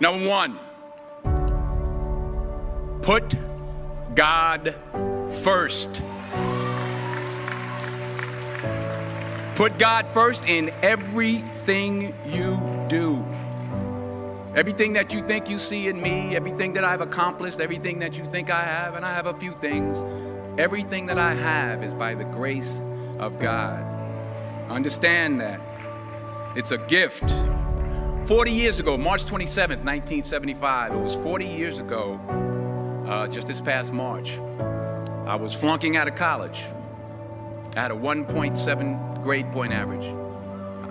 Number one, put God first. Put God first in everything you do. Everything that you think you see in me, everything that I've accomplished, everything that you think I have, and I have a few things, everything that I have is by the grace of God. Understand that. It's a gift. 40 years ago, March 27th, 1975, it was 40 years ago, just this past March, I was flunking out of college. I had a 1.7 grade point average.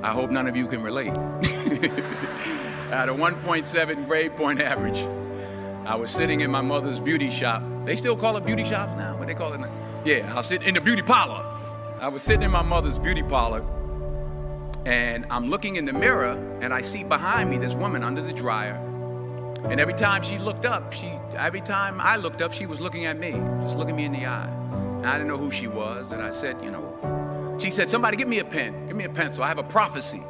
I hope none of you can relate. I had a 1.7 grade point average. I was sitting in my mother's beauty shop. They still call it beauty shops now? What they call it now? Yeah, I was sitting in the beauty parlor. I was sitting in my mother's beauty parlor, and I'm looking in the mirror, and I see behind me this woman under the dryer. And every time she looked up, every time I looked up, she was looking at me, just looking me in the eye. And I didn't know who she was, and I said, she said, somebody give me a pen, give me a pencil, I have a prophecy.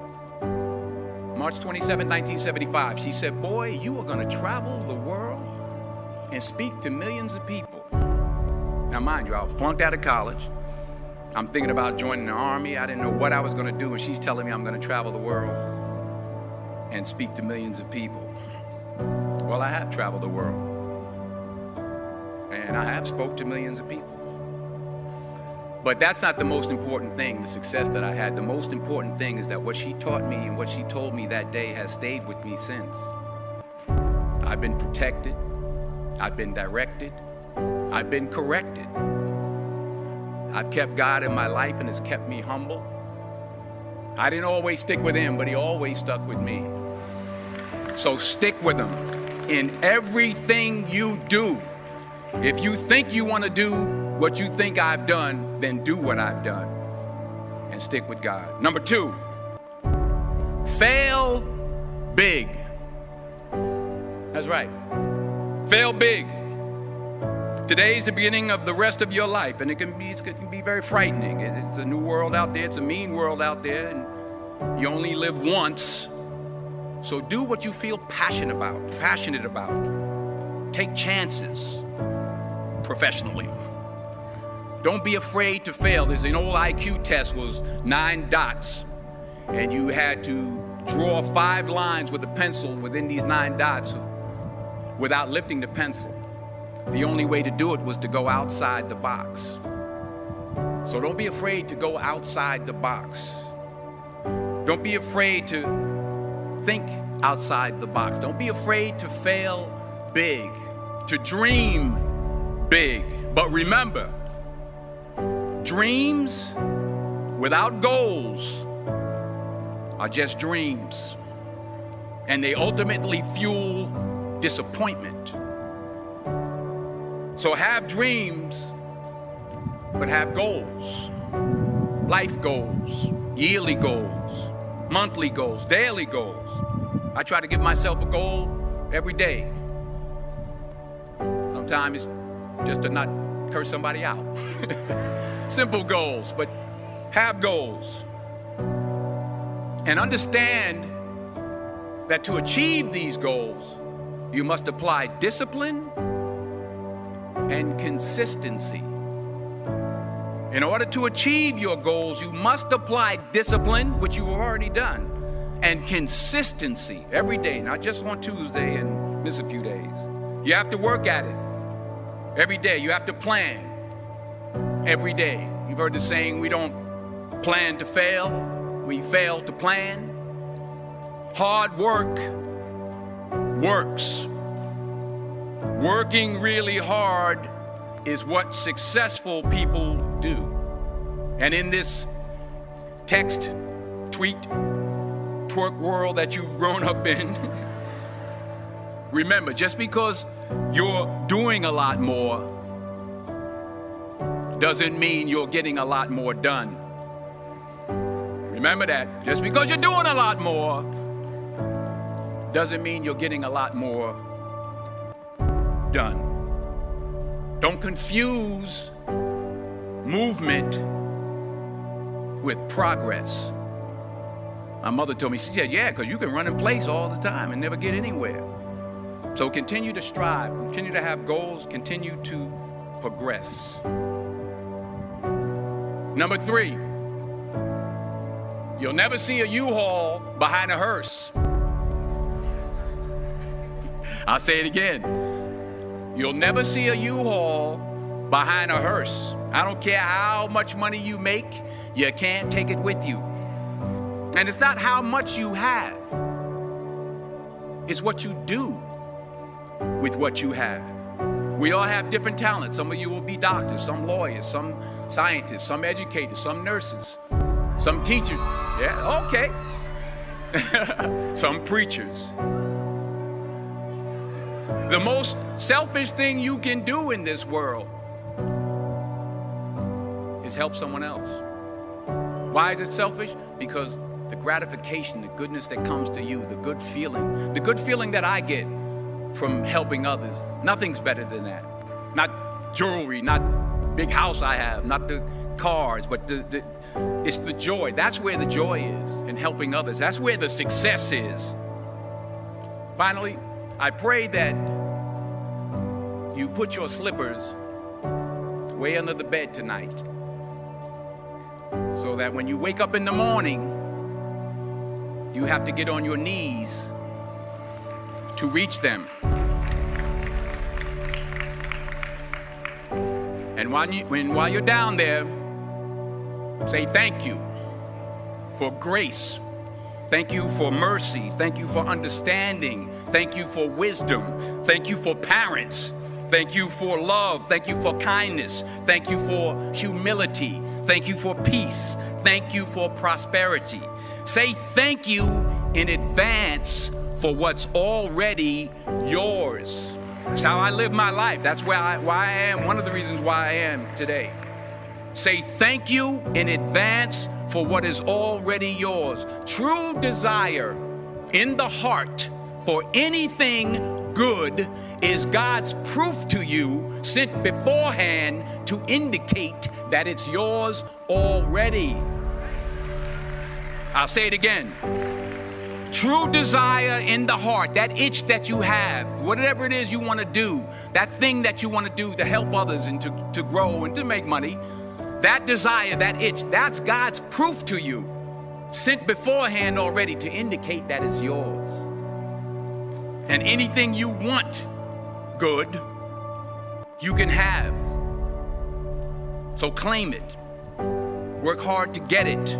March 27, 1975, she said, boy, you are going to travel the world and speak to millions of people. Now, mind you, I was flunked out of college. I'm thinking about joining the Army. I didn't know what I was going to do, and she's telling me I'm going to travel the world and speak to millions of people. Well, I have traveled the world, and I have spoke to millions of people. But that's not the most important thing, the success that I had. The most important thing is that what she taught me and what she told me that day has stayed with me since. I've been protected. I've been directed. I've been corrected. I've kept God in my life, and it's kept me humble. I didn't always stick with him, but he always stuck with me. So stick with him in everything you do. If you think you want to do what you think I've done, then do what I've done and stick with God. Number two, fail big. That's right. Fail big. Today's the beginning of the rest of your life, and it can be very frightening. It's a new world out there. It's a mean world out there, and you only live once. So do what you feel passionate about. Take chances professionally. Don't be afraid to fail. There's an old IQ test, was 9 dots, and you had to draw 5 lines with a pencil within these 9 dots without lifting the pencil. The only way to do it was to go outside the box. So don't be afraid to go outside the box. Don't be afraid to think outside the box. Don't be afraid to fail big, to dream big. But remember, dreams without goals are just dreams, and they ultimately fuel disappointment. So have dreams, but have goals. Life goals, yearly goals, monthly goals, daily goals. I try to give myself a goal every day. Sometimes it's just to not curse somebody out. Simple goals, but have goals. And understand that to achieve these goals, you must apply discipline and consistency. In order to achieve your goals, you must apply discipline, which you have already done, and consistency every day, not just on Tuesday and miss a few days. You have to work at it every day. You have to plan every day. You've heard the saying, we don't plan to fail, we fail to plan. Hard work works. Working really hard is what successful people do. And in this text, tweet, twerk world that you've grown up in, remember, just because you're doing a lot more doesn't mean you're getting a lot more done. Remember that. Just because you're doing a lot more doesn't mean you're getting a lot more done. Don't confuse movement with progress. My mother told me, she said, yeah, because you can run in place all the time and never get anywhere. So continue to strive, continue to have goals, continue to progress. Number 3, you'll never see a U-Haul behind a hearse. I'll say it again. You'll never see a U-Haul behind a hearse. I don't care how much money you make, you can't take it with you. And it's not how much you have. It's what you do with what you have. We all have different talents. Some of you will be doctors, some lawyers, some scientists, some educators, some nurses, some teachers. Yeah, okay. Some preachers. The most selfish thing you can do in this world is help someone else. Why is it selfish? Because the gratification, the goodness that comes to you, the good feeling that I get from helping others, nothing's better than that. Not jewelry, not big house I have, not the cars, but it's the joy. That's where the joy is, in helping others. That's where the success is. Finally, I pray that you put your slippers way under the bed tonight, so that when you wake up in the morning, you have to get on your knees to reach them. And while you're down there, say thank you for grace. Thank you for mercy. Thank you for understanding. Thank you for wisdom. Thank you for parents. Thank you for love. Thank you for kindness. Thank you for humility. Thank you for peace. Thank you for prosperity. Say thank you in advance for what's already yours. That's how I live my life. That's why I am. One of the reasons why I am today. Say thank you in advance for what is already yours. True desire in the heart for anything good is God's proof to you, sent beforehand to indicate that it's yours already. I'll say it again. True desire in the heart, that itch that you have, whatever it is you want to do, that thing that you want to do to help others and to grow and to make money, that desire, that itch, that's God's proof to you, sent beforehand already to indicate that it's yours. And anything you want good, you can have. So claim it. Work hard to get it.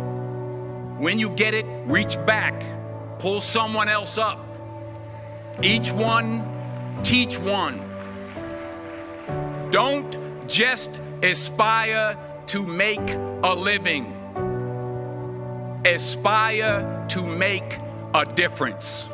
When you get it, reach back. Pull someone else up. Each one, teach one. Don't just aspire to make a living. Aspire to make a difference.